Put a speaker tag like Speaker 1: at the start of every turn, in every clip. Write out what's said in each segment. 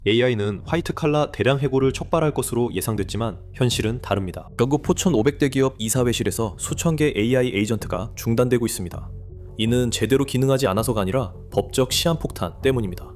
Speaker 1: AI는 화이트 칼라 대량 해고를 촉발할 것으로 예상됐지만 현실은 다릅니다. 연구 포천 500대 기업 이사회실에서 수천 개 AI 에이전트가 중단되고 있습니다. 이는 제대로 기능하지 않아서가 아니라 법적 시한폭탄 때문입니다.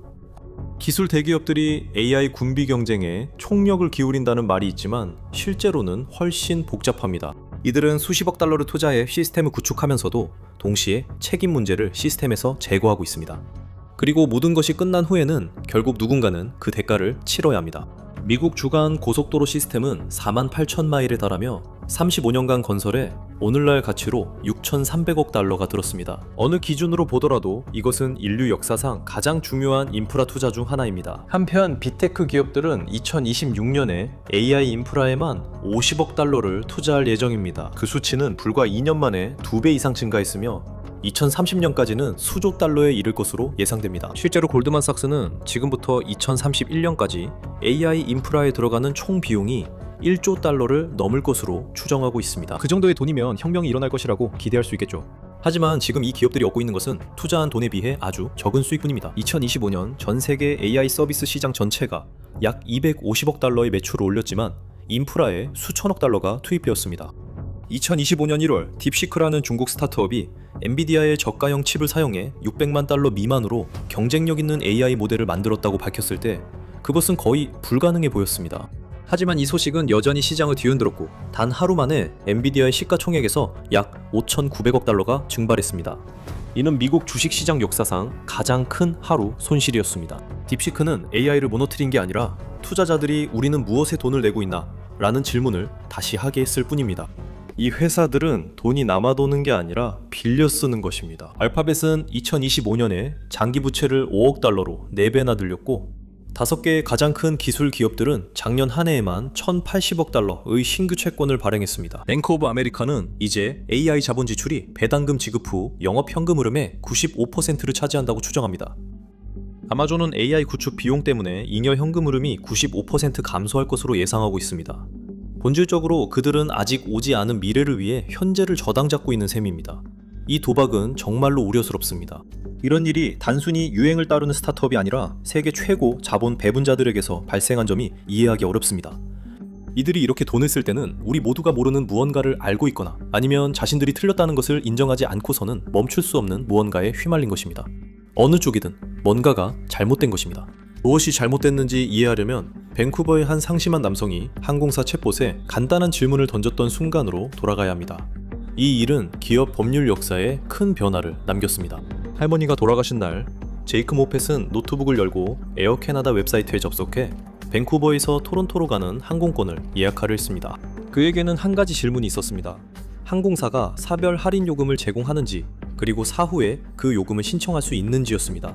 Speaker 1: 기술 대기업들이 AI 군비 경쟁에 총력을 기울인다는 말이 있지만 실제로는 훨씬 복잡합니다. 이들은 수십억 달러를 투자해 시스템을 구축하면서도 동시에 책임 문제를 시스템에서 제거하고 있습니다. 그리고 모든 것이 끝난 후에는 결국 누군가는 그 대가를 치러야 합니다. 미국 주간 고속도로 시스템은 48,000마일에 달하며 35년간 건설에 오늘날 가치로 6,300억 달러가 들었습니다. 어느 기준으로 보더라도 이것은 인류 역사상 가장 중요한 인프라 투자 중 하나입니다. 한편 빅테크 기업들은 2026년에 AI 인프라에만 50억 달러를 투자할 예정입니다. 그 수치는 불과 2년 만에 2배 이상 증가했으며 2030년까지는 수조 달러에 이를 것으로 예상됩니다. 실제로 골드만삭스는 지금부터 2031년까지 AI 인프라에 들어가는 총 비용이 1조 달러를 넘을 것으로 추정하고 있습니다. 그 정도의 돈이면 혁명이 일어날 것이라고 기대할 수 있겠죠. 하지만 지금 이 기업들이 얻고 있는 것은 투자한 돈에 비해 아주 적은 수익뿐입니다. 2025년 전 세계 AI 서비스 시장 전체가 약 250억 달러의 매출을 올렸지만 인프라에 수천억 달러가 투입되었습니다. 2025년 1월 딥시크라는 중국 스타트업이 엔비디아의 저가형 칩을 사용해 600만 달러 미만으로 경쟁력 있는 AI 모델을 만들었다고 밝혔을 때 그것은 거의 불가능해 보였습니다. 하지만 이 소식은 여전히 시장을 뒤흔들었고 단 하루 만에 엔비디아의 시가총액에서 약 5,900억 달러가 증발했습니다. 이는 미국 주식시장 역사상 가장 큰 하루 손실이었습니다. 딥시크는 AI를 무너뜨린 게 아니라 투자자들이 우리는 무엇에 돈을 내고 있나? 라는 질문을 다시 하게 했을 뿐입니다. 이 회사들은 돈이 남아도는 게 아니라 빌려 쓰는 것입니다. 알파벳은 2025년에 장기 부채를 5억 달러로 4배나 늘렸고 5개의 가장 큰 기술 기업들은 작년 한 해에만 1,080억 달러의 신규 채권을 발행했습니다. 뱅크 오브 아메리카는 이제 AI 자본 지출이 배당금 지급 후 영업 현금 흐름의 95%를 차지한다고 추정합니다. 아마존은 AI 구축 비용 때문에 잉여 현금 흐름이 95% 감소할 것으로 예상하고 있습니다. 본질적으로 그들은 아직 오지 않은 미래를 위해 현재를 저당 잡고 있는 셈입니다. 이 도박은 정말로 우려스럽습니다. 이런 일이 단순히 유행을 따르는 스타트업이 아니라 세계 최고 자본 배분자들에게서 발생한 점이 이해하기 어렵습니다. 이들이 이렇게 돈을 쓸 때는 우리 모두가 모르는 무언가를 알고 있거나 아니면 자신들이 틀렸다는 것을 인정하지 않고서는 멈출 수 없는 무언가에 휘말린 것입니다. 어느 쪽이든 뭔가가 잘못된 것입니다. 무엇이 잘못됐는지 이해하려면 밴쿠버의 한 상심한 남성이 항공사 챗봇에 간단한 질문을 던졌던 순간으로 돌아가야 합니다. 이 일은 기업 법률 역사에 큰 변화를 남겼습니다. 할머니가 돌아가신 날, 제이크 모펫은 노트북을 열고 에어 캐나다 웹사이트에 접속해 밴쿠버에서 토론토로 가는 항공권을 예약하려 했습니다. 그에게는 한 가지 질문이 있었습니다. 항공사가 사별 할인 요금을 제공하는지, 그리고 사후에 그 요금을 신청할 수 있는지였습니다.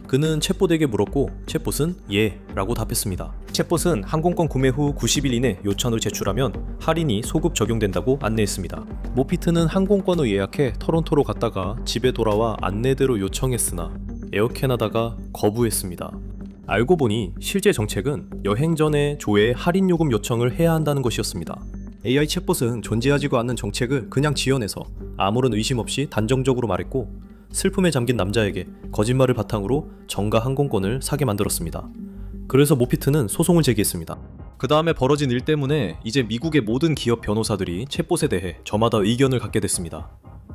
Speaker 1: 그는 챗봇에게 물었고 챗봇은 예 라고 답했습니다. 챗봇은 항공권 구매 후 90일 이내 요청을 제출하면 할인이 소급 적용된다고 안내했습니다. 모피트는 항공권을 예약해 토론토로 갔다가 집에 돌아와 안내대로 요청했으나 에어캐나다가 거부했습니다. 알고 보니 실제 정책은 여행 전에 조의 할인 요금 요청을 해야 한다는 것이었습니다. AI 챗봇은 존재하지도 않는 정책을 그냥 지어내서 아무런 의심 없이 단정적으로 말했고 슬픔에 잠긴 남자에게 거짓말을 바탕으로 정가 항공권을 사게 만들었습니다. 그래서 모피트는 소송을 제기했습니다. 그 다음에 벌어진 일 때문에 이제 미국의 모든 기업 변호사들이 챗봇에 대해 저마다 의견을 갖게 됐습니다.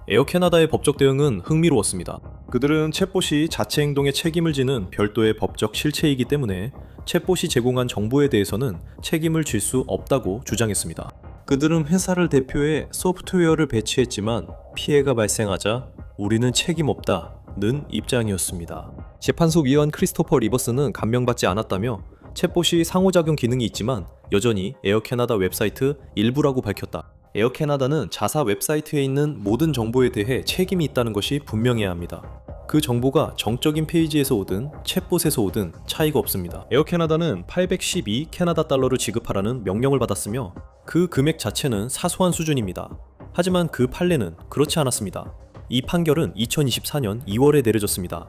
Speaker 1: 에어캐나다의 법적 대응은 흥미로웠습니다. 그들은 챗봇이 자체 행동에 책임을 지는 별도의 법적 실체이기 때문에 챗봇이 제공한 정보에 대해서는 책임을 질 수 없다고 주장했습니다. 그들은 회사를 대표해 소프트웨어를 배치했지만 피해가 발생하자 우리는 책임 없다는 입장이었습니다. 재판소 위원 크리스토퍼 리버스는 감명받지 않았다며 챗봇이 상호작용 기능이 있지만 여전히 에어캐나다 웹사이트 일부라고 밝혔다. 에어캐나다는 자사 웹사이트에 있는 모든 정보에 대해 책임이 있다는 것이 분명해야 합니다. 그 정보가 정적인 페이지에서 오든 챗봇에서 오든 차이가 없습니다. 에어캐나다는 812 캐나다 달러를 지급하라는 명령을 받았으며 그 금액 자체는 사소한 수준입니다. 하지만 그 판례는 그렇지 않았습니다. 이 판결은 2024년 2월에 내려졌습니다.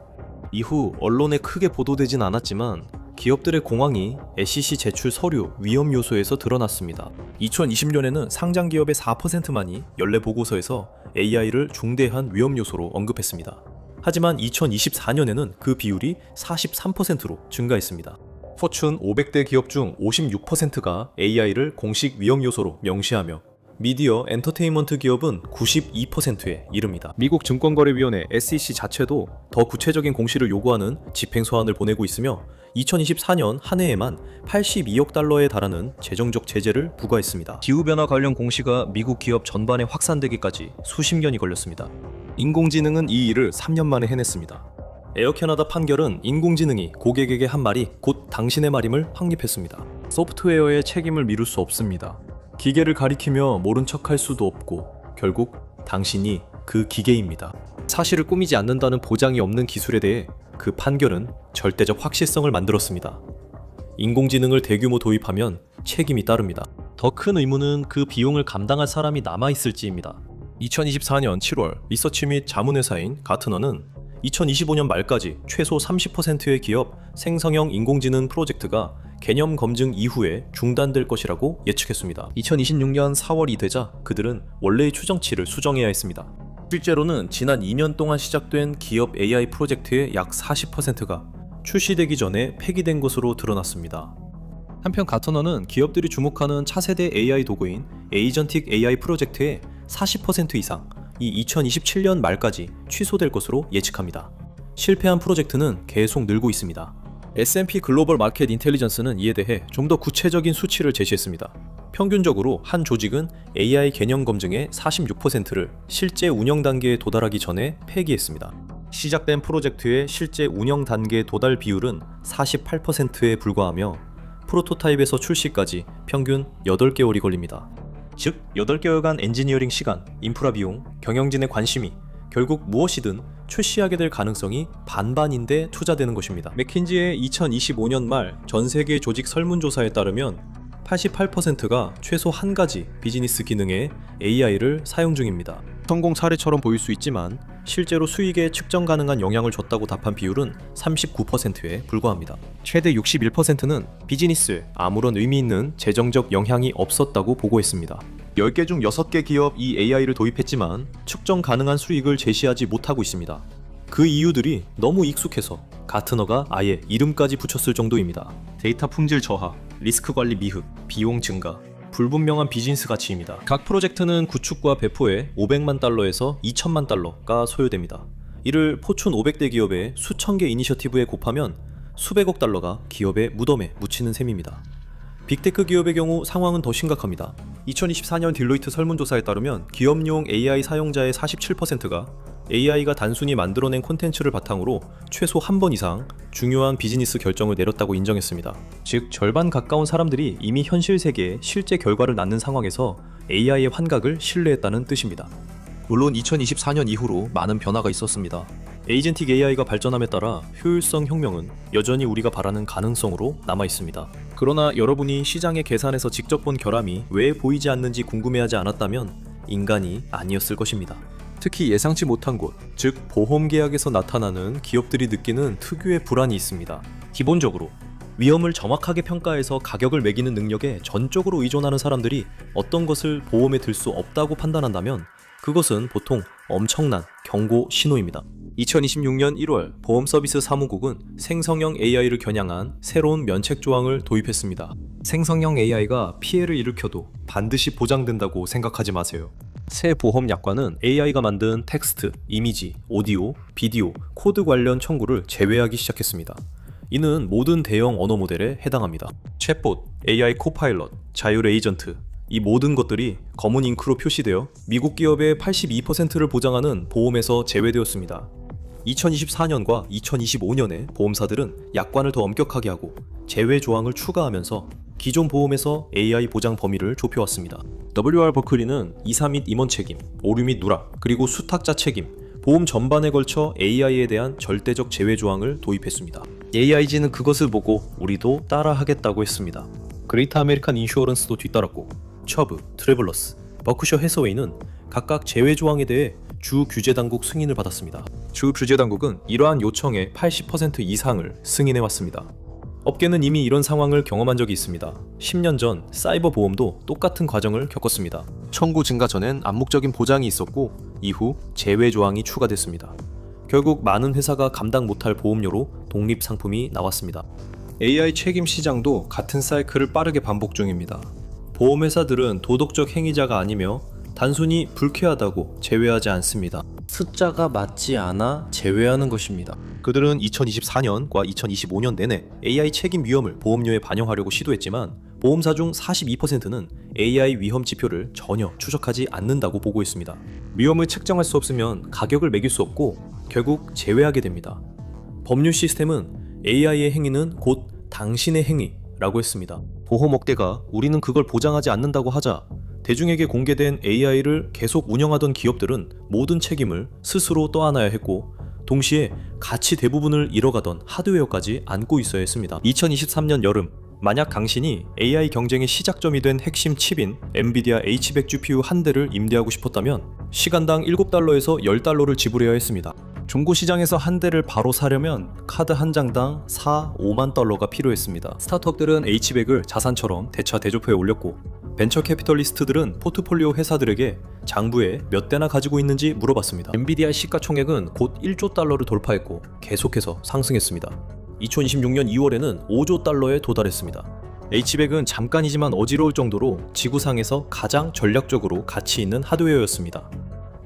Speaker 1: 이후 언론에 크게 보도되진 않았지만 기업들의 공황이 SEC 제출 서류 위험 요소에서 드러났습니다. 2020년에는 상장 기업의 4%만이 연례 보고서에서 AI를 중대한 위험 요소로 언급했습니다. 하지만 2024년에는 그 비율이 43%로 증가했습니다. 포춘 500대 기업 중 56%가 AI를 공식 위험 요소로 명시하며 미디어 엔터테인먼트 기업은 92%에 이릅니다. 미국 증권거래위원회 SEC 자체도 더 구체적인 공시를 요구하는 집행소안을 보내고 있으며 2024년 한 해에만 82억 달러에 달하는 재정적 제재를 부과했습니다. 기후변화 관련 공시가 미국 기업 전반에 확산되기까지 수십 년이 걸렸습니다. 인공지능은 이 일을 3년 만에 해냈습니다. 에어캐나다 판결은 인공지능이 고객에게 한 말이 곧 당신의 말임을 확립했습니다. 소프트웨어의 책임을 미룰 수 없습니다. 기계를 가리키며 모른 척할 수도 없고 결국 당신이 그 기계입니다. 사실을 꾸미지 않는다는 보장이 없는 기술에 대해 그 판결은 절대적 확실성을 만들었습니다. 인공지능을 대규모 도입하면 책임이 따릅니다. 더 큰 의문은 그 비용을 감당할 사람이 남아있을지입니다. 2024년 7월 리서치 및 자문회사인 가트너는 2025년 말까지 최소 30%의 기업 생성형 인공지능 프로젝트가 개념 검증 이후에 중단될 것이라고 예측했습니다. 2026년 4월이 되자 그들은 원래의 추정치를 수정해야 했습니다. 실제로는 지난 2년 동안 시작된 기업 AI 프로젝트의 약 40%가 출시되기 전에 폐기된 것으로 드러났습니다. 한편 가트너는 기업들이 주목하는 차세대 AI 도구인 에이전틱 AI 프로젝트의 40% 이상 이 2027년 말까지 취소될 것으로 예측합니다. 실패한 프로젝트는 계속 늘고 있습니다. S&P 글로벌 마켓 인텔리전스는 이에 대해 좀 더 구체적인 수치를 제시했습니다. 평균적으로 한 조직은 AI 개념 검증의 46%를 실제 운영 단계에 도달하기 전에 폐기했습니다. 시작된 프로젝트의 실제 운영 단계 도달 비율은 48%에 불과하며 프로토타입에서 출시까지 평균 8개월이 걸립니다. 즉 8개월간 엔지니어링 시간, 인프라 비용, 경영진의 관심이 결국 무엇이든 출시하게 될 가능성이 반반인데 투자되는 것입니다. 맥킨지의 2025년 말 전 세계 조직 설문조사에 따르면 88%가 최소 한 가지 비즈니스 기능에 AI를 사용 중입니다. 성공 사례처럼 보일 수 있지만 실제로 수익에 측정 가능한 영향을 줬다고 답한 비율은 39%에 불과합니다. 최대 61%는 비즈니스에 아무런 의미 있는 재정적 영향이 없었다고 보고했습니다. 10개 중 6개 기업 이 AI를 도입했지만 측정 가능한 수익을 제시하지 못하고 있습니다. 그 이유들이 너무 익숙해서 가트너가 아예 이름까지 붙였을 정도입니다. 데이터 품질 저하, 리스크 관리 미흡, 비용 증가, 불분명한 비즈니스 가치입니다. 각 프로젝트는 구축과 배포에 500만 달러에서 2천만 달러가 소요됩니다. 이를 포춘 500대 기업의 수천 개 이니셔티브에 곱하면 수백억 달러가 기업의 무덤에 묻히는 셈입니다. 빅테크 기업의 경우 상황은 더 심각합니다. 2024년 딜로이트 설문조사에 따르면 기업용 AI 사용자의 47%가 AI가 단순히 만들어낸 콘텐츠를 바탕으로 최소 한 번 이상 중요한 비즈니스 결정을 내렸다고 인정했습니다. 즉 절반 가까운 사람들이 이미 현실 세계에 실제 결과를 낳는 상황에서 AI의 환각을 신뢰했다는 뜻입니다. 물론 2024년 이후로 많은 변화가 있었습니다. 에이전틱 AI가 발전함에 따라 효율성 혁명은 여전히 우리가 바라는 가능성으로 남아있습니다. 그러나 여러분이 시장의 계산에서 직접 본 결함이 왜 보이지 않는지 궁금해하지 않았다면 인간이 아니었을 것입니다. 특히 예상치 못한 곳, 즉 보험 계약에서 나타나는 기업들이 느끼는 특유의 불안이 있습니다. 기본적으로 위험을 정확하게 평가해서 가격을 매기는 능력에 전적으로 의존하는 사람들이 어떤 것을 보험에 들 수 없다고 판단한다면 그것은 보통 엄청난 경고 신호입니다. 2026년 1월 보험서비스 사무국은 생성형 AI를 겨냥한 새로운 면책 조항을 도입했습니다. 생성형 AI가 피해를 일으켜도 반드시 보장된다고 생각하지 마세요. 새 보험 약관은 AI가 만든 텍스트, 이미지, 오디오, 비디오, 코드 관련 청구를 제외하기 시작했습니다. 이는 모든 대형 언어 모델에 해당합니다. 챗봇, AI 코파일럿, 자율 에이전트, 이 모든 것들이 검은 잉크로 표시되어 미국 기업의 82%를 보장하는 보험에서 제외되었습니다. 2024년과 2025년에 보험사들은 약관을 더 엄격하게 하고 제외 조항을 추가하면서 기존 보험에서 AI 보장 범위를 좁혀왔습니다. WR 버클리는 이사 및 임원 책임, 오류 및 누락, 그리고 수탁자 책임, 보험 전반에 걸쳐 AI에 대한 절대적 제외 조항을 도입했습니다. AIG는 그것을 보고 우리도 따라하겠다고 했습니다. 그레이트 아메리칸 인슈어런스도 뒤따랐고 처브, 트래블러스, 버크셔 해서웨이는 각각 제외 조항에 대해 주 규제 당국 승인을 받았습니다. 주 규제 당국은 이러한 요청의 80% 이상을 승인해왔습니다. 업계는 이미 이런 상황을 경험한 적이 있습니다. 10년 전 사이버 보험도 똑같은 과정을 겪었습니다. 청구 증가 전엔 암묵적인 보장이 있었고 이후 제외 조항이 추가됐습니다. 결국 많은 회사가 감당 못할 보험료로 독립 상품이 나왔습니다. AI 책임 시장도 같은 사이클을 빠르게 반복 중입니다. 보험회사들은 도덕적 행위자가 아니며 단순히 불쾌하다고 제외하지 않습니다. 숫자가 맞지 않아 제외하는 것입니다. 그들은 2024년과 2025년 내내 AI 책임 위험을 보험료에 반영하려고 시도했지만 보험사 중 42%는 AI 위험 지표를 전혀 추적하지 않는다고 보고했습니다. 위험을 측정할 수 없으면 가격을 매길 수 없고 결국 제외하게 됩니다. 법률 시스템은 AI의 행위는 곧 당신의 행위라고 했습니다. 보험 업계가 우리는 그걸 보장하지 않는다고 하자 대중에게 공개된 AI를 계속 운영하던 기업들은 모든 책임을 스스로 떠안아야 했고 동시에 가치 대부분을 잃어가던 하드웨어까지 안고 있어야 했습니다. 2023년 여름, 만약 당신이 AI 경쟁의 시작점이 된 핵심 칩인 엔비디아 H100 GPU 한 대를 임대하고 싶었다면 시간당 7달러에서 10달러를 지불해야 했습니다. 중고시장에서 한 대를 바로 사려면 카드 한 장당 5만 달러가 필요했습니다. 스타트업들은 H100을 자산처럼 대차 대조표에 올렸고 벤처 캐피털리스트들은 포트폴리오 회사들에게 장부에 몇 대나 가지고 있는지 물어봤습니다. 엔비디아 시가총액은 곧 1조 달러를 돌파했고 계속해서 상승했습니다. 2026년 2월에는 5조 달러에 도달했습니다. H100은 잠깐이지만 어지러울 정도로 지구상에서 가장 전략적으로 가치 있는 하드웨어였습니다.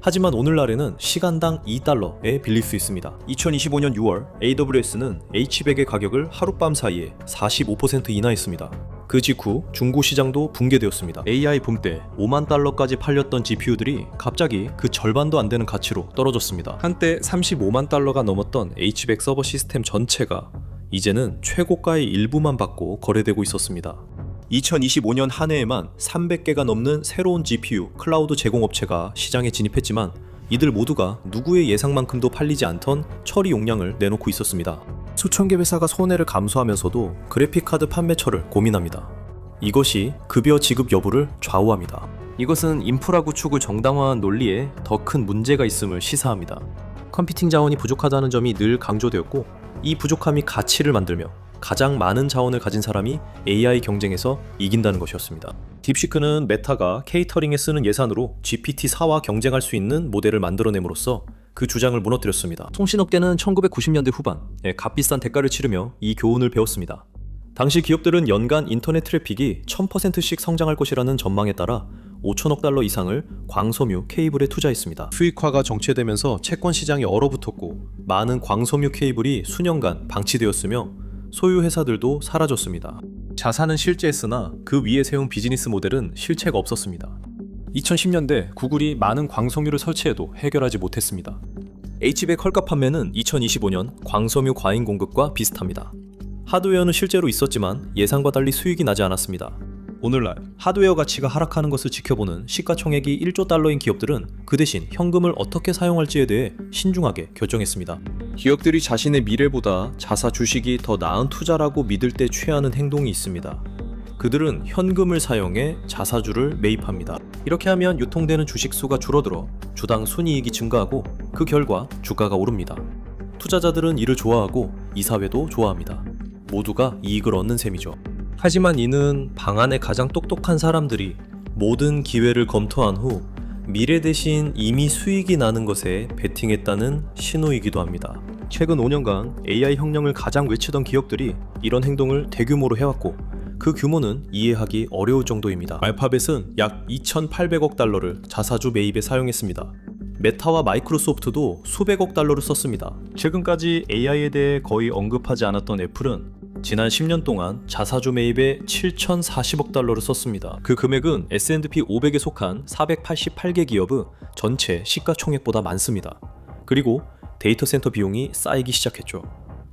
Speaker 1: 하지만 오늘날에는 시간당 2달러에 빌릴 수 있습니다. 2025년 6월 AWS는 H100의 가격을 하룻밤 사이에 45% 인하했습니다. 그 직후 중고시장도 붕괴되었습니다. AI 붐 때 5만 달러까지 팔렸던 GPU들이 갑자기 그 절반도 안 되는 가치로 떨어졌습니다. 한때 35만 달러가 넘었던 H100 서버 시스템 전체가 이제는 최고가의 일부만 받고 거래되고 있었습니다. 2025년 한 해에만 300개가 넘는 새로운 GPU 클라우드 제공업체가 시장에 진입했지만 이들 모두가 누구의 예상만큼도 팔리지 않던 처리 용량을 내놓고 있었습니다. 수천 개 회사가 손해를 감수하면서도 그래픽카드 판매처를 고민합니다. 이것이 급여 지급 여부를 좌우합니다. 이것은 인프라 구축을 정당화한 논리에 더 큰 문제가 있음을 시사합니다. 컴퓨팅 자원이 부족하다는 점이 늘 강조되었고 이 부족함이 가치를 만들며 가장 많은 자원을 가진 사람이 AI 경쟁에서 이긴다는 것이었습니다. 딥시크는 메타가 케이터링에 쓰는 예산으로 GPT-4와 경쟁할 수 있는 모델을 만들어냄으로써 그 주장을 무너뜨렸습니다. 통신업계는 1990년대 후반에 값비싼 대가를 치르며 이 교훈을 배웠습니다. 당시 기업들은 연간 인터넷 트래픽이 1000%씩 성장할 것이라는 전망에 따라 5천억 달러 이상을 광섬유 케이블에 투자했습니다. 수익화가 정체되면서 채권 시장이 얼어붙었고 많은 광섬유 케이블이 수년간 방치되었으며 소유 회사들도 사라졌습니다. 자산은 실제했으나 그 위에 세운 비즈니스 모델은 실체가 없었습니다. 2010년대 구글이 많은 광섬유를 설치해도 해결하지 못했습니다. H100 헐값 판매는 2025년 광섬유 과잉 공급과 비슷합니다. 하드웨어는 실제로 있었지만 예상과 달리 수익이 나지 않았습니다. 오늘날 하드웨어 가치가 하락하는 것을 지켜보는 시가총액이 1조 달러인 기업들은 그 대신 현금을 어떻게 사용할지에 대해 신중하게 결정했습니다. 기업들이 자신의 미래보다 자사 주식이 더 나은 투자라고 믿을 때 취하는 행동이 있습니다. 그들은 현금을 사용해 자사주를 매입합니다. 이렇게 하면 유통되는 주식 수가 줄어들어 주당 순이익이 증가하고 그 결과 주가가 오릅니다. 투자자들은 이를 좋아하고 이사회도 좋아합니다. 모두가 이익을 얻는 셈이죠. 하지만 이는 방 안의 가장 똑똑한 사람들이 모든 기회를 검토한 후 미래 대신 이미 수익이 나는 것에 베팅했다는 신호이기도 합니다. 최근 5년간 AI 혁명을 가장 외치던 기업들이 이런 행동을 대규모로 해왔고 그 규모는 이해하기 어려울 정도입니다. 알파벳은 약 2,800억 달러를 자사주 매입에 사용했습니다. 메타와 마이크로소프트도 수백억 달러를 썼습니다. 최근까지 AI에 대해 거의 언급하지 않았던 애플은 지난 10년 동안 자사주 매입에 7,040억 달러를 썼습니다. 그 금액은 S&P 500에 속한 488개 기업의 전체 시가총액보다 많습니다. 그리고 데이터 센터 비용이 쌓이기 시작했죠.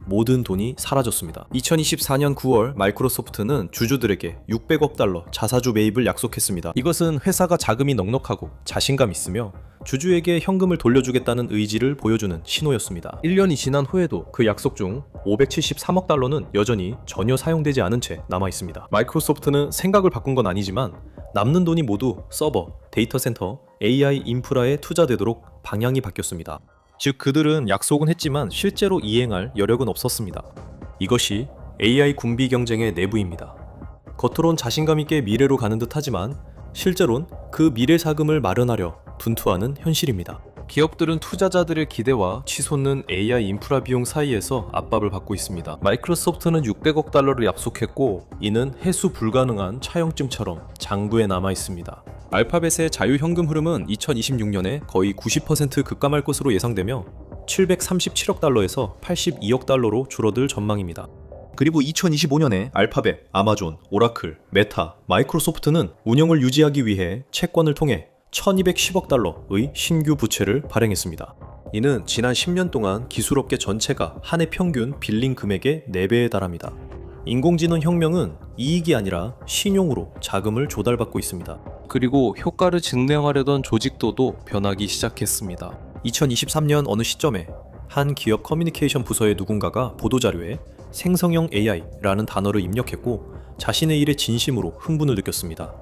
Speaker 1: 모든 돈이 사라졌습니다. 2024년 9월 마이크로소프트는 주주들에게 600억 달러 자사주 매입을 약속했습니다. 이것은 회사가 자금이 넉넉하고 자신감 있으며 주주에게 현금을 돌려주겠다는 의지를 보여주는 신호였습니다. 1년이 지난 후에도 그 약속 중 573억 달러는 여전히 전혀 사용되지 않은 채 남아있습니다. 마이크로소프트는 생각을 바꾼 건 아니지만 남는 돈이 모두 서버, 데이터 센터, AI 인프라에 투자되도록 방향이 바뀌었습니다. 즉 그들은 약속은 했지만 실제로 이행할 여력은 없었습니다. 이것이 AI 군비 경쟁의 내부입니다. 겉으론 자신감 있게 미래로 가는 듯 하지만 실제론 그 미래 자금을 마련하려 분투하는 현실입니다. 기업들은 투자자들의 기대와 치솟는 AI 인프라 비용 사이에서 압박을 받고 있습니다. 마이크로소프트는 600억 달러를 약속했고 이는 해수 불가능한 차용증처럼 장부에 남아 있습니다. 알파벳의 자유현금 흐름은 2026년에 거의 90% 급감할 것으로 예상되며 737억 달러에서 82억 달러로 줄어들 전망입니다. 그리고 2025년에 알파벳, 아마존, 오라클, 메타, 마이크로소프트는 운영을 유지하기 위해 채권을 통해 1210억 달러의 신규 부채를 발행했습니다. 이는 지난 10년 동안 기술업계 전체가 한 해 평균 빌링 금액의 4배에 달합니다. 인공지능 혁명은 이익이 아니라 신용으로 자금을 조달받고 있습니다. 그리고 효과를 증명하려던 조직도도 변하기 시작했습니다. 2023년 어느 시점에 한 기업 커뮤니케이션 부서의 누군가가 보도자료에 생성형 AI라는 단어를 입력했고 자신의 일에 진심으로 흥분을 느꼈습니다.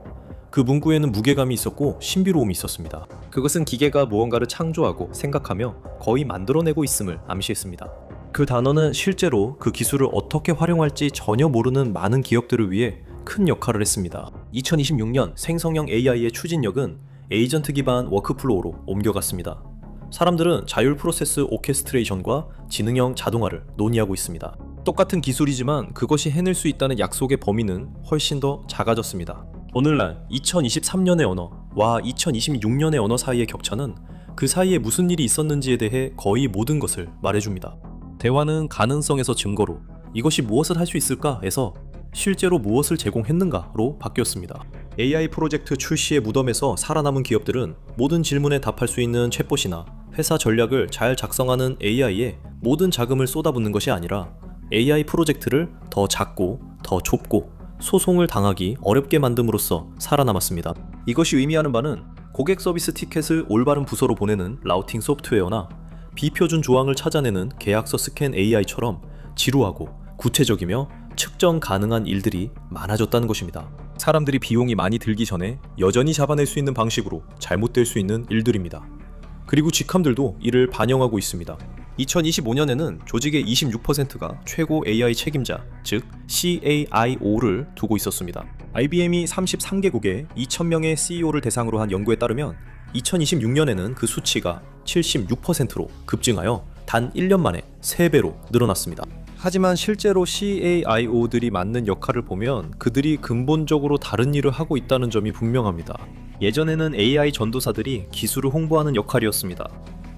Speaker 1: 그 문구에는 무게감이 있었고 신비로움이 있었습니다. 그것은 기계가 무언가를 창조하고 생각하며 거의 만들어내고 있음을 암시했습니다. 그 단어는 실제로 그 기술을 어떻게 활용할지 전혀 모르는 많은 기업들을 위해 큰 역할을 했습니다. 2026년 생성형 AI의 추진력은 에이전트 기반 워크플로우로 옮겨갔습니다. 사람들은 자율 프로세스 오케스트레이션과 지능형 자동화를 논의하고 있습니다. 똑같은 기술이지만 그것이 해낼 수 있다는 약속의 범위는 훨씬 더 작아졌습니다. 오늘날 2023년의 언어와 2026년의 언어 사이의 격차는 그 사이에 무슨 일이 있었는지에 대해 거의 모든 것을 말해줍니다. 대화는 가능성에서 증거로, 이것이 무엇을 할 수 있을까에서 실제로 무엇을 제공했는가로 바뀌었습니다. AI 프로젝트 출시의 무덤에서 살아남은 기업들은 모든 질문에 답할 수 있는 챗봇이나 회사 전략을 잘 작성하는 AI에 모든 자금을 쏟아붓는 것이 아니라 AI 프로젝트를 더 작고 더 좁고 소송을 당하기 어렵게 만듦으로써 살아남았습니다. 이것이 의미하는 바는 고객 서비스 티켓을 올바른 부서로 보내는 라우팅 소프트웨어나 비표준 조항을 찾아내는 계약서 스캔 AI처럼 지루하고 구체적이며 측정 가능한 일들이 많아졌다는 것입니다. 사람들이 비용이 많이 들기 전에 여전히 잡아낼 수 있는 방식으로 잘못될 수 있는 일들입니다. 그리고 직함들도 이를 반영하고 있습니다. 2025년에는 조직의 26%가 최고 AI 책임자, 즉 CAIO를 두고 있었습니다. IBM이 33개국에 2,000명의 CEO를 대상으로 한 연구에 따르면 2026년에는 그 수치가 76%로 급증하여 단 1년 만에 3배로 늘어났습니다. 하지만 실제로 CAIO들이 맡는 역할을 보면 그들이 근본적으로 다른 일을 하고 있다는 점이 분명합니다. 예전에는 AI 전도사들이 기술을 홍보하는 역할이었습니다.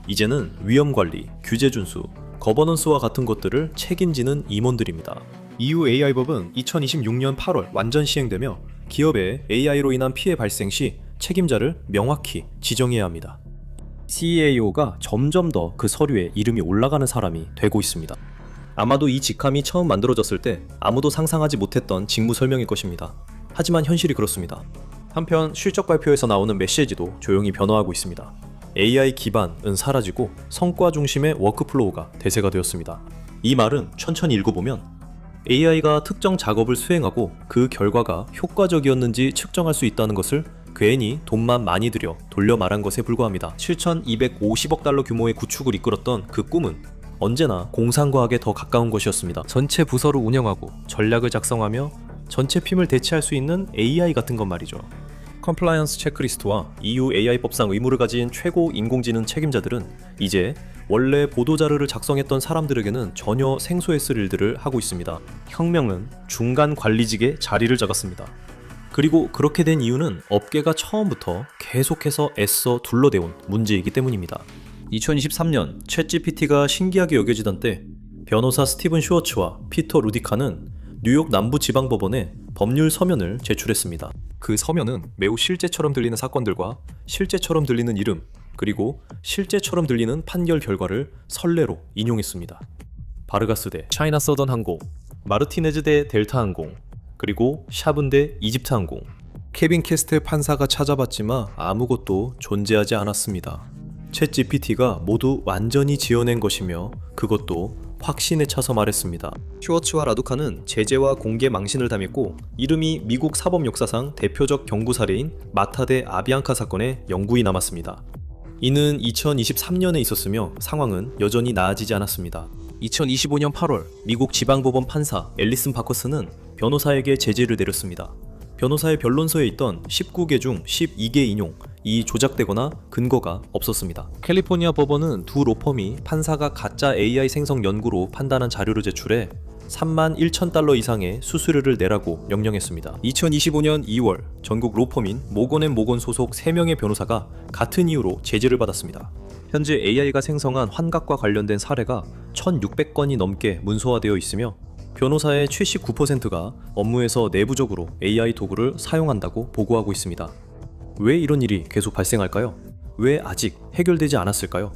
Speaker 1: 이제는 위험관리, 규제 준수, 거버넌스와 같은 것들을 책임지는 임원들입니다. EU AI법은 2026년 8월 완전 시행되며 기업의 AI로 인한 피해 발생 시 책임자를 명확히 지정해야 합니다. CAO가 점점 더 그 서류에 이름이 올라가는 사람이 되고 있습니다. 아마도 이 직함이 처음 만들어졌을 때 아무도 상상하지 못했던 직무 설명일 것입니다. 하지만 현실이 그렇습니다. 한편 실적 발표에서 나오는 메시지도 조용히 변화하고 있습니다. AI 기반은 사라지고 성과 중심의 워크플로우가 대세가 되었습니다. 이 말은 천천히 읽어보면 AI가 특정 작업을 수행하고 그 결과가 효과적이었는지 측정할 수 있다는 것을 괜히 돈만 많이 들여 돌려 말한 것에 불과합니다. 7,250억 달러 규모의 구축을 이끌었던 그 꿈은 언제나 공상과학에 더 가까운 것이었습니다. 전체 부서를 운영하고 전략을 작성하며 전체 팀을 대체할 수 있는 AI 같은 것 말이죠. 컴플라이언스 체크리스트와 EU AI법상 의무를 가진 최고 인공지능 책임자들은 이제 원래 보도자료를 작성했던 사람들에게는 전혀 생소했을 일들을 하고 있습니다. 혁명은 중간 관리직에 자리를 잡았습니다. 그리고 그렇게 된 이유는 업계가 처음부터 계속해서 애써 둘러대온 문제이기 때문입니다. 2023년 챗GPT가 신기하게 여겨지던 때 변호사 스티븐 슈워츠와 피터 루디카는 뉴욕 남부지방법원에 법률 서면을 제출했습니다. 그 서면은 매우 실제처럼 들리는 사건들과 실제처럼 들리는 이름, 그리고 실제처럼 들리는 판결 결과를 선례로 인용했습니다. 바르가스 대 차이나 서던 항공, 마르티네즈 대 델타 항공, 그리고 샤븐 대 이집트 항공. 케빈 캐스텔 판사가 찾아봤지만 아무것도 존재하지 않았습니다. 챗 GPT가 모두 완전히 지어낸 것이며 그것도 확신에 차서 말했습니다. 슈워츠와 라두카는 제재와 공개 망신을 당했고 이름이 미국 사법 역사상 대표적 경구 사례인 마타 대 아비앙카 사건에 영구히 남았습니다. 이는 2023년에 있었으며 상황은 여전히 나아지지 않았습니다. 2025년 8월 미국 지방법원 판사 앨리슨 바커스는 변호사에게 제재를 내렸습니다. 변호사의 변론서에 있던 19개 중 12개 인용이 조작되거나 근거가 없었습니다. 캘리포니아 법원은 두 로펌이 판사가 가짜 AI 생성 연구로 판단한 자료를 제출해 31,000달러 이상의 수수료를 내라고 명령했습니다. 2025년 2월 전국 로펌인 모건앤모건 소속 3명의 변호사가 같은 이유로 제지를 받았습니다. 현재 AI가 생성한 환각과 관련된 사례가 1,600건이 넘게 문서화되어 있으며 변호사의 79%가 업무에서 내부적으로 AI 도구를 사용한다고 보고하고 있습니다. 왜 이런 일이 계속 발생할까요? 왜 아직 해결되지 않았을까요?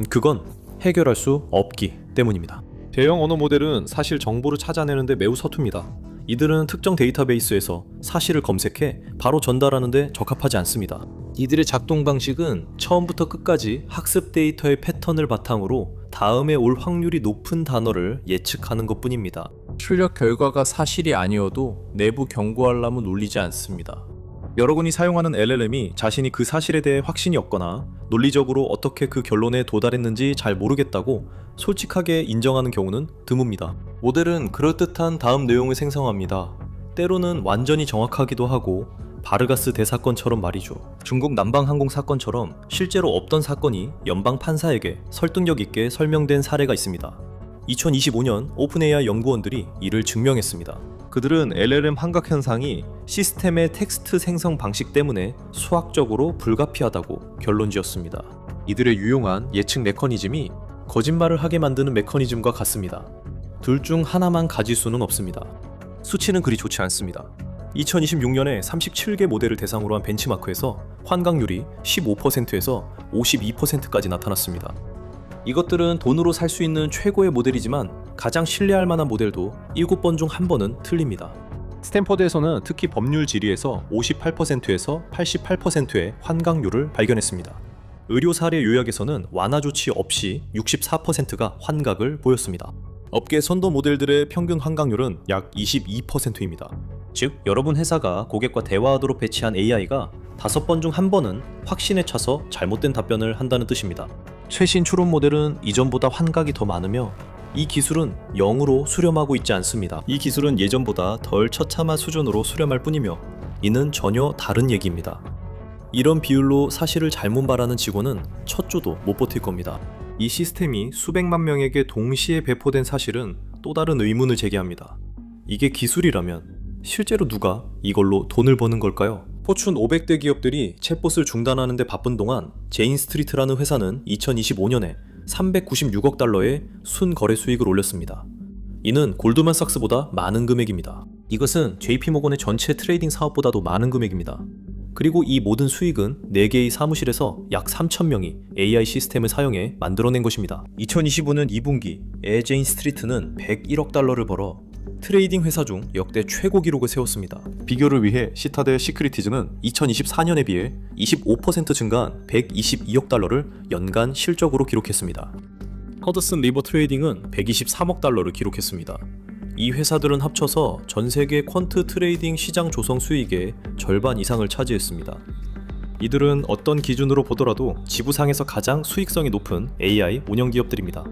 Speaker 1: 그건 해결할 수 없기 때문입니다. 대형 언어 모델은 사실 정보를 찾아내는데 매우 서툽니다. 이들은 특정 데이터베이스에서 사실을 검색해 바로 전달하는데 적합하지 않습니다. 이들의 작동 방식은 처음부터 끝까지 학습 데이터의 패턴을 바탕으로 다음에 올 확률이 높은 단어를 예측하는 것뿐입니다.
Speaker 2: 출력 결과가 사실이 아니어도 내부 경고 알람은 울리지 않습니다.
Speaker 1: 여러분이 사용하는 LLM이 자신이 그 사실에 대해 확신이 없거나 논리적으로 어떻게 그 결론에 도달했는지 잘 모르겠다고 솔직하게 인정하는 경우는 드뭅니다. 모델은 그럴듯한 다음 내용을 생성합니다. 때로는 완전히 정확하기도 하고 바르가스 대사건처럼 말이죠. 중국 남방항공 사건처럼 실제로 없던 사건이 연방 판사에게 설득력 있게 설명된 사례가 있습니다. 2025년 오픈 AI 연구원들이 이를 증명했습니다. 그들은 LLM 환각 현상이 시스템의 텍스트 생성 방식 때문에 수학적으로 불가피하다고 결론지었습니다. 이들의 유용한 예측 메커니즘이 거짓말을 하게 만드는 메커니즘과 같습니다. 둘 중 하나만 가질 수는 없습니다. 수치는 그리 좋지 않습니다. 2026년에 37개 모델을 대상으로 한 벤치마크에서 환각률이 15%에서 52%까지 나타났습니다. 이것들은 돈으로 살 수 있는 최고의 모델이지만 가장 신뢰할 만한 모델도 7번 중 1번은 틀립니다. 스탠퍼드에서는 특히 법률 지리에서 58%에서 88%의 환각률을 발견했습니다. 의료 사례 요약에서는 완화 조치 없이 64%가 환각을 보였습니다. 업계 선도 모델들의 평균 환각률은 약 22%입니다. 즉, 여러분 회사가 고객과 대화하도록 배치한 AI가 5번 중 1번은 확신에 차서 잘못된 답변을 한다는 뜻입니다. 최신 추론 모델은 이전보다 환각이 더 많으며 이 기술은 0으로 수렴하고 있지 않습니다. 이 기술은 예전보다 덜 처참한 수준으로 수렴할 뿐이며 이는 전혀 다른 얘기입니다. 이런 비율로 사실을 잘못 말하는 직원은 첫 주도 못 버틸 겁니다. 이 시스템이 수백만 명에게 동시에 배포된 사실은 또 다른 의문을 제기합니다. 이게 기술이라면 실제로 누가 이걸로 돈을 버는 걸까요? 포춘 500대 기업들이 챗봇을 중단하는 데 바쁜 동안 제인 스트리트라는 회사는 2025년에 396억 달러의 순거래 수익을 올렸습니다. 이는 골드만삭스보다 많은 금액입니다. 이것은 JP모건의 전체 트레이딩 사업보다도 많은 금액입니다. 그리고 이 모든 수익은 4개의 사무실에서 약 3,000명이 AI 시스템을 사용해 만들어낸 것입니다. 2025년 2분기에 제인 스트리트는 101억 달러를 벌어 트레이딩 회사 중 역대 최고 기록을 세웠습니다. 비교를 위해 시타델 시크리티즈는 2024년에 비해 25% 증가한 122억 달러를 연간 실적으로 기록했습니다. 허드슨 리버 트레이딩은 123억 달러를 기록했습니다. 이 회사들은 합쳐서 전 세계 퀀트 트레이딩 시장 조성 수익의 절반 이상을 차지했습니다. 이들은 어떤 기준으로 보더라도 지구상에서 가장 수익성이 높은 AI 운영 기업들입니다.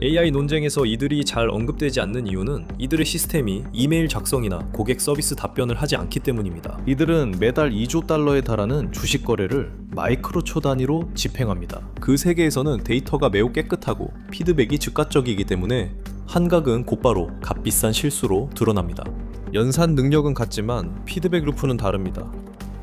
Speaker 1: AI 논쟁에서 이들이 잘 언급되지 않는 이유는 이들의 시스템이 이메일 작성이나 고객 서비스 답변을 하지 않기 때문입니다. 이들은 매달 2조 달러에 달하는 주식 거래를 마이크로초 단위로 집행합니다. 그 세계에서는 데이터가 매우 깨끗하고 피드백이 즉각적이기 때문에 환각은 곧바로 값비싼 실수로 드러납니다. 연산 능력은 같지만 피드백 루프는 다릅니다.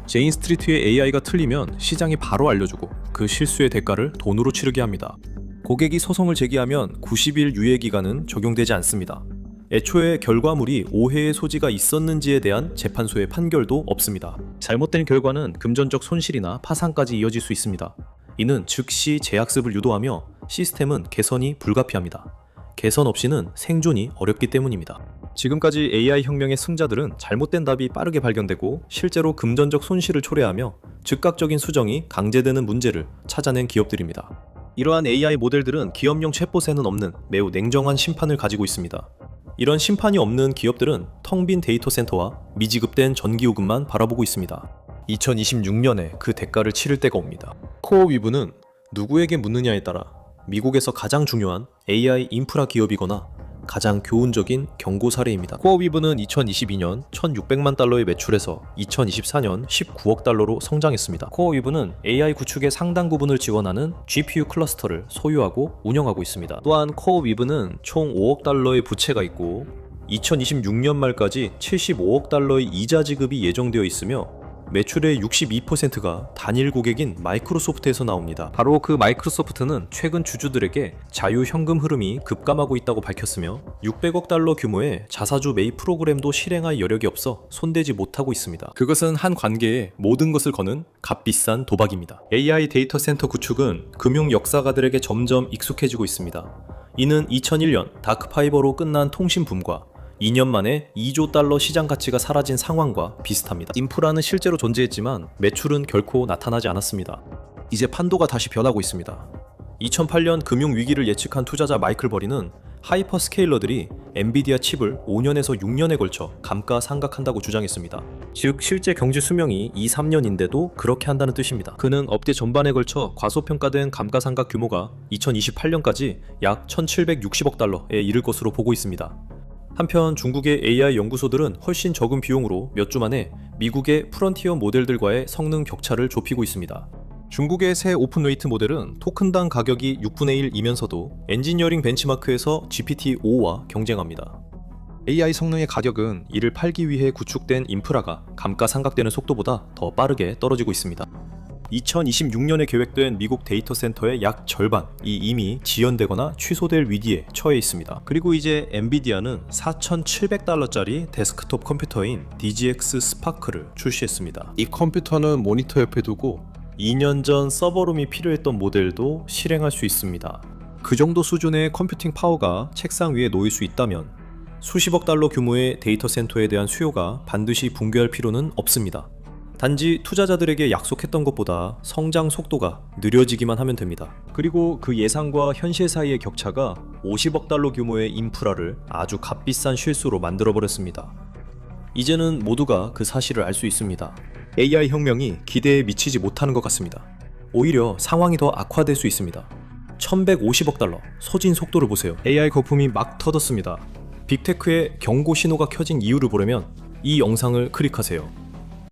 Speaker 1: 제인 스트리트의 AI가 틀리면 시장이 바로 알려주고 그 실수의 대가를 돈으로 치르게 합니다. 고객이 소송을 제기하면 90일 유예기간은 적용되지 않습니다. 애초에 결과물이 오해의 소지가 있었는지에 대한 재판소의 판결도 없습니다. 잘못된 결과는 금전적 손실이나 파산까지 이어질 수 있습니다. 이는 즉시 재학습을 유도하며 시스템은 개선이 불가피합니다. 개선 없이는 생존이 어렵기 때문입니다. 지금까지 AI 혁명의 승자들은 잘못된 답이 빠르게 발견되고 실제로 금전적 손실을 초래하며 즉각적인 수정이 강제되는 문제를 찾아낸 기업들입니다. 이러한 AI 모델들은 기업용 챗봇에는 없는 매우 냉정한 심판을 가지고 있습니다. 이런 심판이 없는 기업들은 텅 빈 데이터 센터와 미지급된 전기요금만 바라보고 있습니다. 2026년에 그 대가를 치를 때가 옵니다. 코어위브는 누구에게 묻느냐에 따라 미국에서 가장 중요한 AI 인프라 기업이거나 가장 교훈적인 경고 사례입니다. 코어위브는 2022년 1,600만 달러의 매출에서 2024년 19억 달러로 성장했습니다. 코어위브는 AI 구축의 상당 부분을 지원하는 GPU 클러스터를 소유하고 운영하고 있습니다. 또한 코어위브는 총 5억 달러의 부채가 있고 2026년 말까지 75억 달러의 이자 지급이 예정되어 있으며 매출의 62%가 단일 고객인 마이크로소프트에서 나옵니다. 바로 그 마이크로소프트는 최근 주주들에게 자유 현금 흐름이 급감하고 있다고 밝혔으며 600억 달러 규모의 자사주 매입 프로그램도 실행할 여력이 없어 손대지 못하고 있습니다. 그것은 한 관계에 모든 것을 거는 값비싼 도박입니다. AI 데이터 센터 구축은 금융 역사가들에게 점점 익숙해지고 있습니다. 이는 2001년 다크파이버로 끝난 통신 붐과 2년 만에 2조 달러 시장 가치가 사라진 상황과 비슷합니다. 인프라는 실제로 존재했지만 매출은 결코 나타나지 않았습니다. 이제 판도가 다시 변하고 있습니다. 2008년 금융위기를 예측한 투자자 마이클 버리는 하이퍼스케일러들이 엔비디아 칩을 5년에서 6년에 걸쳐 감가상각한다고 주장했습니다. 즉 실제 경제 수명이 2-3년인데도 그렇게 한다는 뜻입니다. 그는 업계 전반에 걸쳐 과소평가된 감가상각 규모가 2028년까지 약 1,760억 달러에 이를 것으로 보고 있습니다. 한편 중국의 AI 연구소들은 훨씬 적은 비용으로 몇 주 만에 미국의 프론티어 모델들과의 성능 격차를 좁히고 있습니다. 중국의 새 오픈웨이트 모델은 토큰당 가격이 6분의 1이면서도 엔지니어링 벤치마크에서 GPT-5와 경쟁합니다. AI 성능의 가격은 이를 팔기 위해 구축된 인프라가 감가상각되는 속도보다 더 빠르게 떨어지고 있습니다. 2026년에 계획된 미국 데이터 센터의 약 절반이 이미 지연되거나 취소될 위기에 처해 있습니다. 그리고 이제 엔비디아는 4,700달러짜리 데스크톱 컴퓨터인 DGX 스파크를 출시했습니다.
Speaker 3: 이 컴퓨터는 모니터 옆에 두고
Speaker 1: 2년 전 서버룸이 필요했던 모델도 실행할 수 있습니다. 그 정도 수준의 컴퓨팅 파워가 책상 위에 놓일 수 있다면 수십억 달러 규모의 데이터 센터에 대한 수요가 반드시 붕괴할 필요는 없습니다. 단지 투자자들에게 약속했던 것보다 성장 속도가 느려지기만 하면 됩니다. 그리고 그 예상과 현실 사이의 격차가 50억 달러 규모의 인프라를 아주 값비싼 실수로 만들어버렸습니다. 이제는 모두가 그 사실을 알 수 있습니다. AI 혁명이 기대에 미치지 못하는 것 같습니다. 오히려 상황이 더 악화될 수 있습니다. 1150억 달러, 소진 속도를 보세요. AI 거품이 막 터졌습니다. 빅테크의 경고 신호가 켜진 이유를 보려면 이 영상을 클릭하세요.